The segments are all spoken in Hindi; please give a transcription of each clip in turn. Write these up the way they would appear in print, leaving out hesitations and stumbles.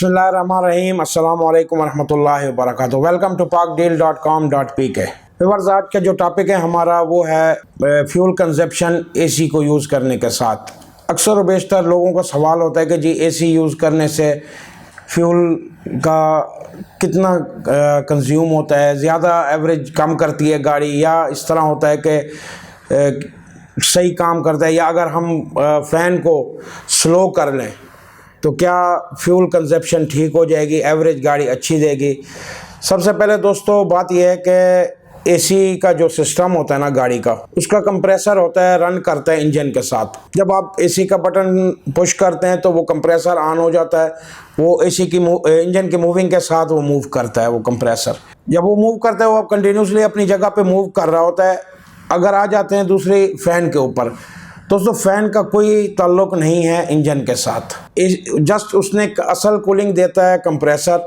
बिस्मिल्लाहिर्रहमानिर्रहीम अस्सलामु अलैकुम वरहमतुल्लाहि वबरकातुहू। Welcome to pakdeal.com.pk। व्यूअर्स, आज का जो टॉपिक है हमारा वो है फ्यूल कंजप्शन एसी को यूज़ करने के साथ। अक्सर व बेशतर लोगों का सवाल होता है कि जी एसी यूज़ करने से फ्यूल का कितना कंज्यूम होता है, ज़्यादा एवरेज कम करती है गाड़ी, या इस तरह होता है कि सही काम करता है, या अगर हम फ़ैन को स्लो कर लें तो क्या फ्यूल कंजप्शन ठीक हो जाएगी, एवरेज गाड़ी अच्छी देगी। सबसे पहले दोस्तों बात यह है कि एसी का जो सिस्टम होता है ना गाड़ी का, उसका कंप्रेसर होता है, रन करता है इंजन के साथ। जब आप एसी का बटन पुश करते हैं तो वो कंप्रेसर ऑन हो जाता है, वो एसी की इंजन की मूविंग के साथ वो मूव करता है। वो कंप्रेसर जब वो मूव करता है वो कंटिन्यूसली अपनी जगह पे मूव कर रहा होता है। अगर आ जाते हैं दूसरे फ़ैन के ऊपर, दोस्तों फ़ैन का कोई ताल्लुक नहीं है इंजन के साथ, जस्ट उसने असल कूलिंग देता है कंप्रेसर।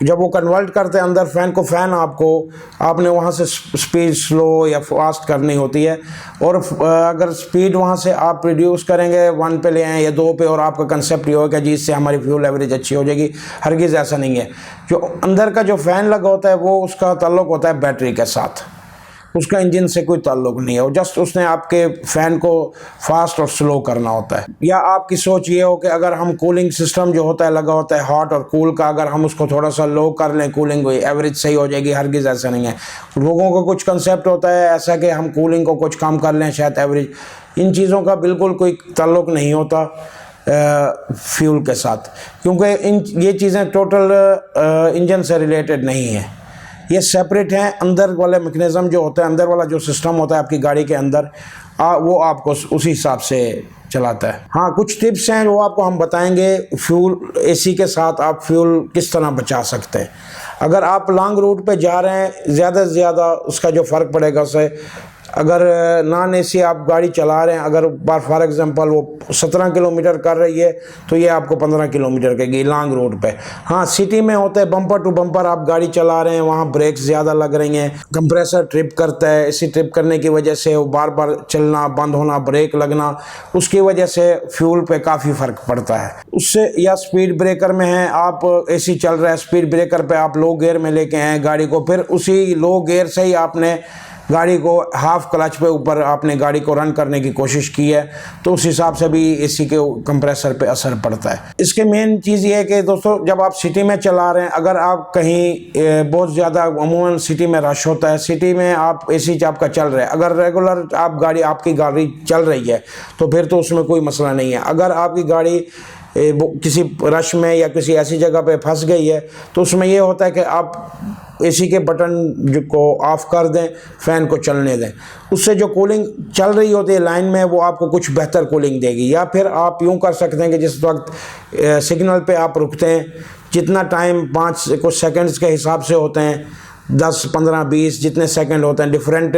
जब वो कन्वर्ट करते हैं अंदर फ़ैन को, फ़ैन आपने वहाँ से स्पीड स्लो या फास्ट करनी होती है, और अगर स्पीड वहाँ से आप रिड्यूस करेंगे 1 पे ले आएँ या 2 पे, और आपका कंसेप्ट ये होगा जी इससे हमारी फ्यूल एवरेज अच्छी हो जाएगी। हरगिज़ ऐसा नहीं है। जो अंदर का जो फ़ैन लगा होता है वो उसका ताल्लुक होता है बैटरी के साथ, उसका इंजन से कोई ताल्लुक नहीं है। वो जस्ट उसने आपके फ़ैन को फास्ट और स्लो करना होता है। या आपकी सोच ये हो कि अगर हम कूलिंग सिस्टम जो होता है लगा होता है हॉट और कूल का, अगर हम उसको थोड़ा सा लो कर लें कूलिंग, एवरेज सही हो जाएगी। हरगिज़ ऐसा नहीं है। लोगों को कुछ कंसेप्ट होता है ऐसा कि हम कूलिंग को कुछ कम कर लें शायद एवरेज, इन चीज़ों का बिल्कुल कोई ताल्लुक नहीं होता फ्यूल के साथ, क्योंकि ये चीज़ें टोटल इंजन से रिलेटेड नहीं है, ये सेपरेट हैं। अंदर वाले मैकेनिज़्म जो होता है, अंदर वाला जो सिस्टम होता है आपकी गाड़ी के अंदर, वो आपको उसी हिसाब से चलाता है। हाँ, कुछ टिप्स हैं जो आपको हम बताएंगे फ्यूल एसी के साथ आप फ्यूल किस तरह बचा सकते हैं। अगर आप लॉन्ग रूट पे जा रहे हैं, ज़्यादा से ज़्यादा उसका जो फ़र्क पड़ेगा उससे, अगर नॉन एसी आप गाड़ी चला रहे हैं, अगर फॉर एग्जांपल वो 17 किलोमीटर कर रही है तो ये आपको 15 किलोमीटर करेगी लॉन्ग रोड पे। हाँ, सिटी में होता है बम्पर टू बम्पर आप गाड़ी चला रहे हैं, वहाँ ब्रेक्स ज़्यादा लग रही हैं, कंप्रेसर ट्रिप करता है। एसी ट्रिप करने की वजह से वो बार बार चलना बंद होना, ब्रेक लगना, उसकी वजह से फ्यूल पे काफ़ी फ़र्क पड़ता है उससे। या स्पीड ब्रेकर में है, आप एसी चल रहा है, स्पीड ब्रेकर पर आप लो गियर में लेके आए गाड़ी को, फिर उसी लो गियर से ही आपने गाड़ी को हाफ क्लच पे ऊपर आपने गाड़ी को रन करने की कोशिश की है, तो उस हिसाब से भी एसी के कंप्रेसर पे असर पड़ता है। इसके मेन चीज़ ये है कि दोस्तों जब आप सिटी में चला रहे हैं, अगर आप कहीं बहुत ज़्यादा, अमूमन सिटी में रश होता है, सिटी में आप एसी आपका चल रहा है, अगर रेगुलर आपकी गाड़ी चल रही है तो फिर तो उसमें कोई मसला नहीं है। अगर आपकी गाड़ी किसी रश में या किसी ऐसी जगह पे फंस गई है तो उसमें ये होता है कि आप एसी के बटन को ऑफ़ कर दें, फ़ैन को चलने दें। उससे जो कूलिंग चल रही होती है लाइन में, वो आपको कुछ बेहतर कूलिंग देगी। या फिर आप यूँ कर सकते हैं कि जिस वक्त सिग्नल पे आप रुकते हैं, जितना टाइम 5 कुछ सेकंड्स के हिसाब से होते हैं, 10, 15, 20 जितने सेकंड होते हैं डिफरेंट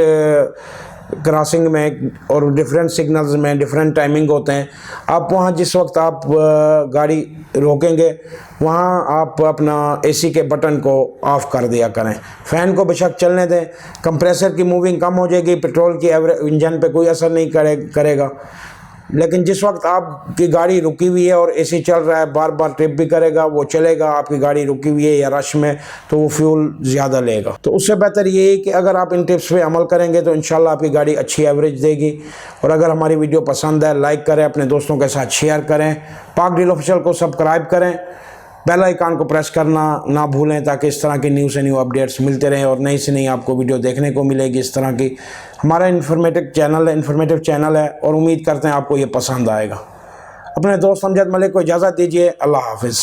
क्रॉसिंग में और डिफरेंट सिग्नल्स में डिफरेंट टाइमिंग होते हैं। आप वहाँ जिस वक्त आप गाड़ी रोकेंगे वहाँ आप अपना एसी के बटन को ऑफ़ कर दिया करें, फ़ैन को बेशक चलने दें, कंप्रेसर की मूविंग कम हो जाएगी, पेट्रोल की इंजन पे कोई असर नहीं करेगा। लेकिन जिस वक्त आपकी गाड़ी रुकी हुई है और एसी चल रहा है, बार बार ट्रिप भी करेगा, वो चलेगा, आपकी गाड़ी रुकी हुई है या रश में, तो वो फ्यूल ज़्यादा लेगा। तो उससे बेहतर ये है कि अगर आप इन टिप्स पे अमल करेंगे तो इंशाल्लाह आपकी गाड़ी अच्छी एवरेज देगी। और अगर हमारी वीडियो पसंद है, लाइक करें, अपने दोस्तों के साथ शेयर करें, पाक डील ऑफिशियल को सब्सक्राइब करें, बेल आइकन को प्रेस करना ना भूलें, ताकि इस तरह की न्यू से न्यू अपडेट्स मिलते रहें और नई से नई आपको वीडियो देखने को मिलेगी इस तरह की। हमारा इन्फॉर्मेटिव चैनल है और उम्मीद करते हैं आपको ये पसंद आएगा। अपने दोस्त अमजद मलिक को इजाज़त दीजिए। अल्लाह हाफिज़।